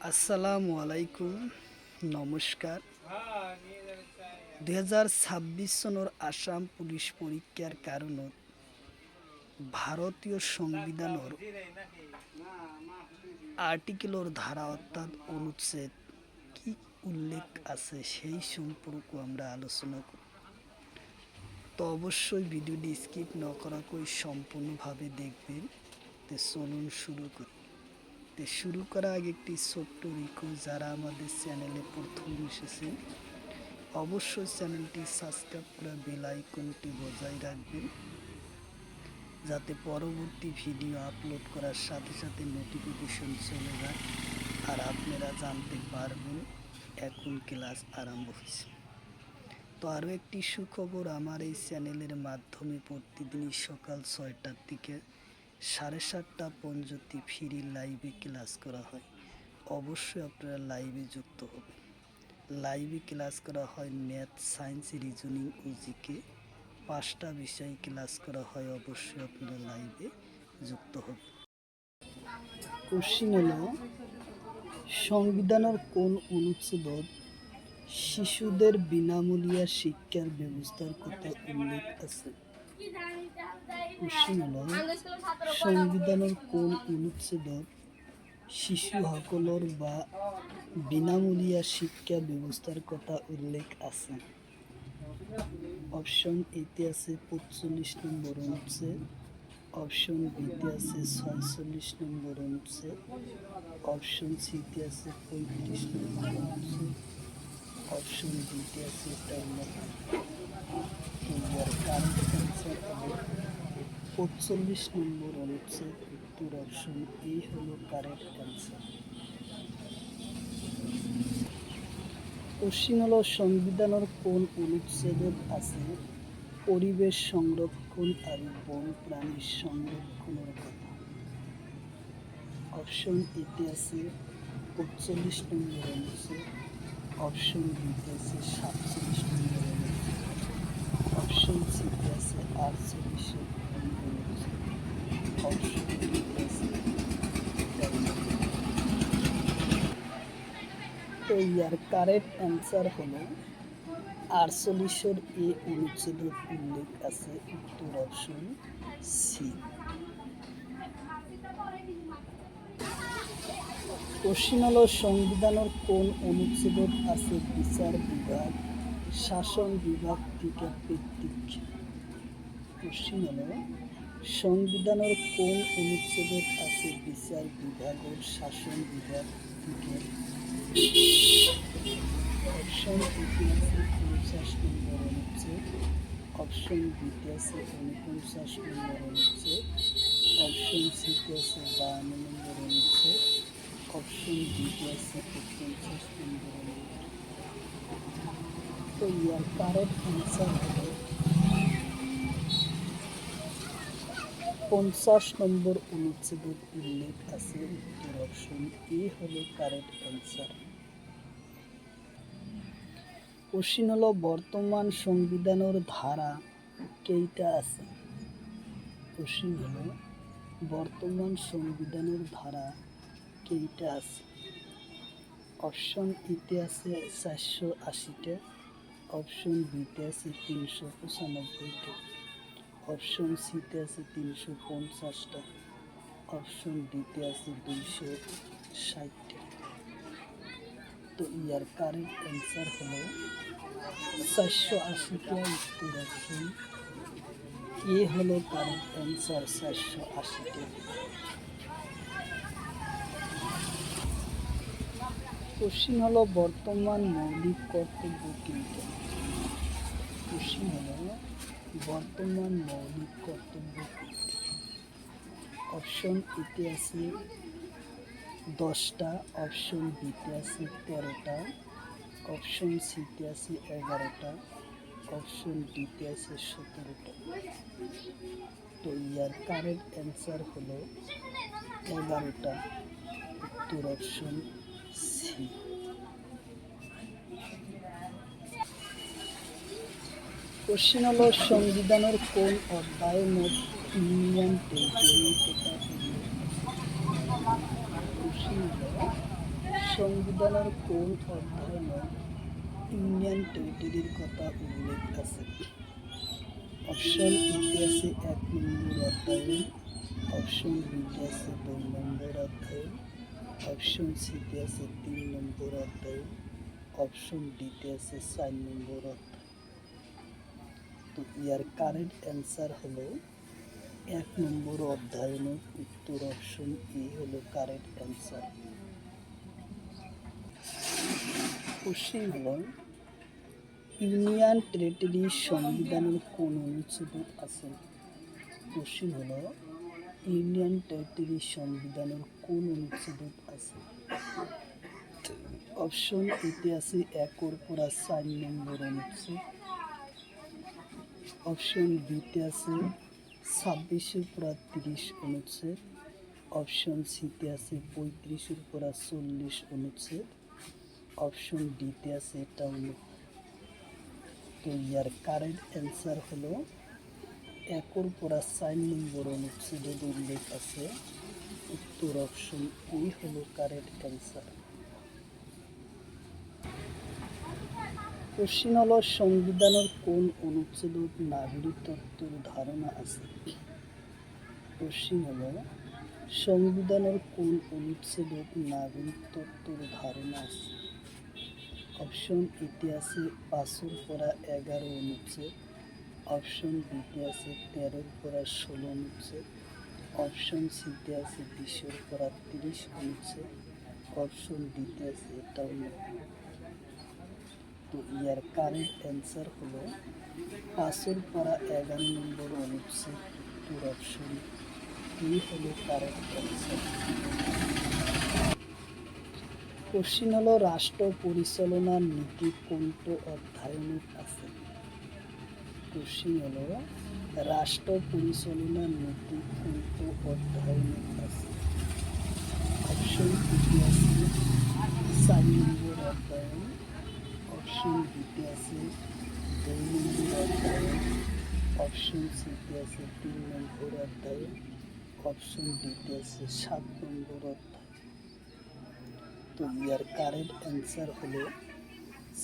আসসালামু আলাইকুম, নমস্কার। 2026 চনৰ আসাম পুলিচ পৰীক্ষাৰ কাৰণত ভাৰতীয় সংবিধানৰ আৰ্টিকেলৰ ধারা অর্থাৎ অনুচ্ছেদ কি উল্লেখ আছে সেই সম্পর্কে আমরা আলোচনা করব। তো অবশ্যই ভিডিওটি স্কিপ না করাকৈ সম্পূর্ণভাবে দেখবেন। তো চলুন শুরু করি। শুরু করার আগে একটি ছোট্ট রিকোয়েস্ট, যারা আমাদের চ্যানেলে প্রথম এসেছেন অবশ্যই চ্যানেলটি সাবস্ক্রাইব করে বেল আইকনটি বজায় রাখবেন, যাতে পরবর্তী ভিডিও আপলোড করার সাথে সাথে নোটিফিকেশন চলে যায় আর আপনারা জানতে পারবেন এখন ক্লাস আরম্ভ হয়েছে। তো আরও একটি সুখবর, আমার এই চ্যানেলের মাধ্যমে প্রতিদিনই সকাল 6টার দিকে 7:30 পর্যন্ত ফ্রি লাইভে ক্লাস করা হয়। অবশ্যই আপনারা লাইভে যুক্ত হবেন। লাইভে ক্লাস করা হয় ম্যাথ, সায়েন্স, রিজনিং ও জিকে 5টা বিষয় ক্লাস করা হয়। অবশ্যই আপনারা লাইভে যুক্ত হবেন। কোশ্চিন হলো, সংবিধানের কোন অনুচ্ছেদত শিশুদের বিনামূল্যে শিক্ষার ব্যবস্থার কথা উল্লেখ আছে? কোশ্চিন হলো, সংবিধানের কোন অনুচ্ছেদত শিশুসকলৰ বা বিনামূলীয়া শিক্ষা ব্যবস্থার কথা উল্লেখ আছে? অপশন এতে আছে 45 নম্বর অনুচ্ছেদ, অপশন বিতে আছে 46 নম্বর অনুচ্ছেদ, অপশন সিতে আছে 35 নম্বর অনুচ্ছেদ, অপশন ডিতে আছে 45 নম্বর অনুচ্ছেদ। উত্তর অপশন এ হলো কারেক্ট অ্যান্সার। কোশ্চিন হলো, সংবিধানের কোন অনুচ্ছেদত আছে পরিবেশ সংরক্ষণ আর বন প্রাণী সংরক্ষণের কথা? অপশন এতে আছে 45 নম্বর অনুচ্ছেদ, অপশন বিতে আছে 47 নম্বর অনুচ্ছেদ, অপশন সিতে আছে 48 নম্বর অনুচ্ছেদ, অপশন ডিতে আছে। তো ইয়ার কারেক্ট অ্যান্সার হলো 48 এ অনুচ্ছেদের উল্লেখ আছে। উত্তর অপশন সি। কোশ্চিন হলো, সংবিধানের কোন অনুচ্ছেদত আছে বিচার বিভাগ শাসন বিভাগ থেকে পৃথক? কোশ্চিন হলো, সংবিধানের কোন অনুচ্ছেদত আছে বিচার বিভাগ ও শাসন বিভাগ থেকে? অপশন এতে আছে 50 নম্বর অনুচ্ছেদ, অপশন বিতে আছে 49 নম্বর অনুচ্ছেদ, অপশন সিতে আছে 52 নম্বর অনুচ্ছেদ, অপশন ডিতে আছে 49 নম্বর অনুচ্ছেদ। তো ইয়ার কারেক্ট অ্যান্সার হলো 50 নম্বর অনুচ্ছেদের উল্লেখ আছে। উত্তর অপশন এ হলো কারেক্ট অ্যান্সার। কোশ্চিন হলো, বর্তমান সংবিধানের ধারা কেইটা আছে? কোশ্চিন হলো, বর্তমান সংবিধানের ধারা কেইটা আছে? অপশন এতে আছে 480টা, অপশন বিতে আছে 395টা, অপশন সিতে আছে 350টা, অপশন ডিতে আছে 260টা। তো ইয়ার কারেক্ট অ্যান্সার হলো 480টা। উত্তর অপশন এ হলো কারেক্ট অ্যান্সার, 480টা। কোশ্চিন হলো, বর্তমান মৌলিক কর্তব্য কোনটা? কোশ্চিন হলো, বর্তমান মৌলিক কর্তব্য কোনটা? অপশন এতে আছে 10টা, অপশন বিতে আছে 13টা, অপশন সিতে আছে 11টা, অপশন ডিতে আছে 17টা। তো ইয়ার কারেক্ট অ্যান্সার হলো 11টা। উত্তর অপশন সি। কোশ্চিন হলো, সংবিধানের কোন অধ্যায়ে মোট ইউনিয়ন টেরিটরির কথা উল্লেখ আছে? কোশ্চিন হলো, সংবিধানের কোন অধ্যায়ে ইউনিয়ন টেরিটরির কথা উল্লেখ আছে? অপশন এতে আছে 1 নম্বর অধ্যায়ন, অপশন বিতে আছে 2 নম্বর অধ্যায়ন, অপশন সিতে আছে 3 নম্বর অধ্যায়ন, অপশন ডিতে আছে 4 নম্বর অধ্যায়। তো ইয়ার কারেক্ট অ্যান্সার হলো 1 নম্বর অধ্যায়নের উত্তর অপশন এ হলো কারেক্ট অ্যান্সার। কোশ্চিন হলো ইউনিয়ন টেরিটরি সংবিধানের কোন অনুচ্ছেদে আছে? কোশ্চিন হলো ইউনিয়ন টেরিটরি সংবিধানের কোন অনুচ্ছেদে আছে? অপশন এতে আছে 1 পড়া 4 নম্বর অনুচ্ছেদ, অপশন বিতে আছে 26 পড়া 30 অনুচ্ছেদ, অপশন সিতে আছে 35 পড়া 40 অনুচ্ছেদ, অপশন ডিতে আছে 51। তো ইয়ার কারেক্ট অ্যান্সার হলো 1 পড়া 4 নম্বর অনুচ্ছেদে উল্লেখ আছে, উত্তর অপশন এ হলো কারেক্ট অ্যান্সার। কোশ্চিন হলো সংবিধানের কোন অনুচ্ছেদে নাগরিকত্বের ধারণা আছে? কোশ্চিন হলো সংবিধানের কোন অনুচ্ছেদে নাগরিকত্বের ধারণা আছে? অপশন এতে আছে 5 পড়া 11 অনুচ্ছেদ, অপশন বিতে আছে 13 পড়া 16 অনুচ্ছেদ, অপশন সিতে আছে 20 পড়া 30 অনুচ্ছেদ, অপশন ডিতে আছে 51। তো ইয়ার কারেক্ট অ্যান্সার হলো 5 পড়া 11 নম্বর অনুচ্ছেদ, উত্তর অপশন এ হলো কারেক্ট অ্যান্সার। কোশ্চিন হলো রাষ্ট্র পরিচালনার নীতি কোনটো অধ্যায়নে আছে? কোশ্চিন হলো রাষ্ট্র পরিচালনার নীতি কোনটো অধ্যায়নে আছে? অপশন এতে আছে 4 নম্বর অধ্যায়ন, অপশন বিতে আছে 2 নম্বর অধ্যায়ন, অপশন সিতে আছে 3 নম্বর অধ্যায়ন, অপশন ডিতে আছে 7 নম্বর অধ্যায়। তো ইয়ার কারেক্ট অ্যান্সার হলো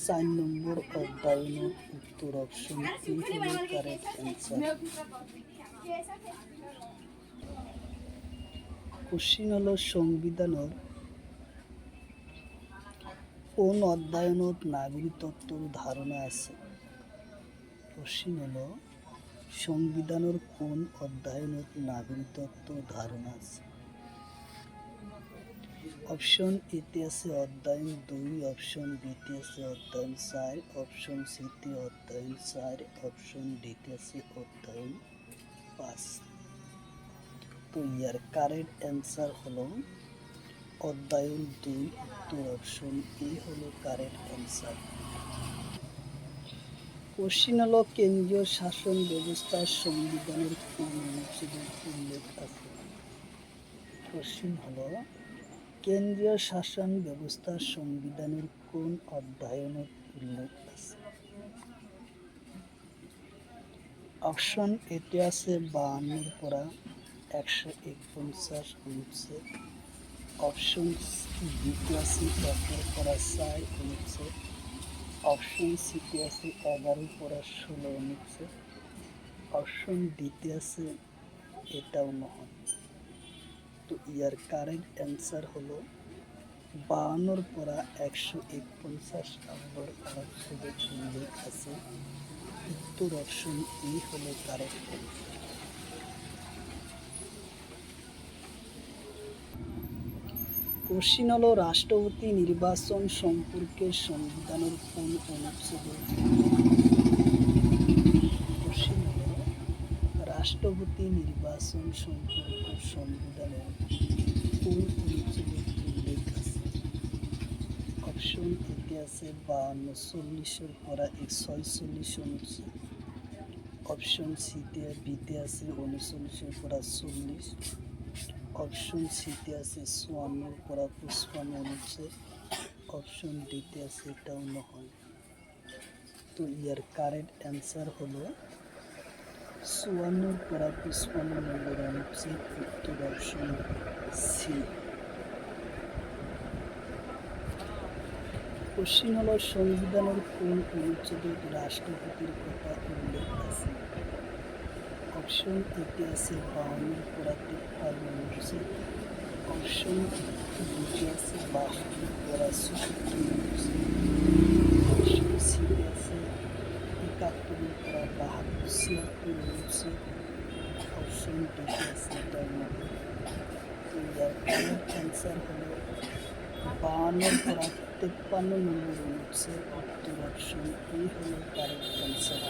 4 নম্বর অধ্যায়নের উত্তর অপশন এ হলো কারেক্ট অ্যান্সার। কোশ্চিন হলো সংবিধানের কোন অধ্যায়নত নাগরিকত্বের ধারণা আছে? কোশ্চিন হলো সংবিধানের কোন অধ্যায়নত নাগরিকত্বের ধারণা আছে? অপশন এতে আছে অধ্যায়ন 2, অপশন বিতে আছে অধ্যায়ন 4, অপশন সিতে অধ্যায়ন 4, অপশন ডিতে আছে অধ্যায়ন 5। তো ইয়ার কারেক্ট অ্যান্সার হলো অধ্যায়ন 2, উত্তর অপশন এ হলো কারেক্ট অ্যান্সার। কোশ্চিন হলো কেন্দ্রীয় শাসন ব্যবস্থার সংবিধানের কোন অনুচ্ছেদে উল্লেখ আছে? কোশ্চিন হলো কেন্দ্রীয় শাসন ব্যবস্থার সংবিধানের কোন অধ্যায়নের উল্লেখ আছে? অপশন এতে আছে 52 পড়া 149 অনুচ্ছেদ, অপশন বিতে আছে 1 পড়া 4 অনুচ্ছেদ, অপশন সিতে আছে 11 পড়া 16 অনুচ্ছেদ, অপশন ডিতে আছে 51। তো ইয়ার কারেক্ট অ্যান্সার হলো 52 পড়া 149 নম্বর অনুচ্ছেদে উল্লেখ আছে, উত্তর অপশন এ হলো কারেক্ট অ্যান্সার। কোশ্চিন হলো রাষ্ট্রপতি নির্বাচন সম্পর্কে সংবিধানের কোন অনুচ্ছেদে? কোশ্চিন হলো রাষ্ট্রপতি নির্বাচন সম্পর্কে সংবিধানের কোন অনুচ্ছেদে উল্লেখ আছে? অপশন এতে আছে 52, 40 পড়া 46 অনুচ্ছেদ, অপশন সিতে বিতে আছে 39 পড়া 40, অপশন সিতে আছে 54 পড়া 55 অনুচ্ছেদ, অপশন ডিতে আছে 51। তো ইয়ার কারেক্ট অ্যান্সার হলো 54 পড়া 55 নম্বর অনুচ্ছেদ, উত্তর অপশন সি। কোশ্চিন হলো সংবিধানের কোন অনুচ্ছেদে রাষ্ট্রপতির কথা উল্লেখ আছে? অপশন এতে আছে 52 ধারা 53 অনুচ্ছেদ, অপশন বিতে আছে 62 ধারা 64 অনুচ্ছেদ, অপশন সিতে আছে 71 ধারা 72 76 অনুচ্ছেদ, অপশন ডিতে আছে 93। তো ইয়ার কারেক্ট অ্যান্সার হলো 52 ধারা 53 নম্বর অনুচ্ছেদ, উত্তর অপশন এ হলো কারেক্ট অ্যান্সার।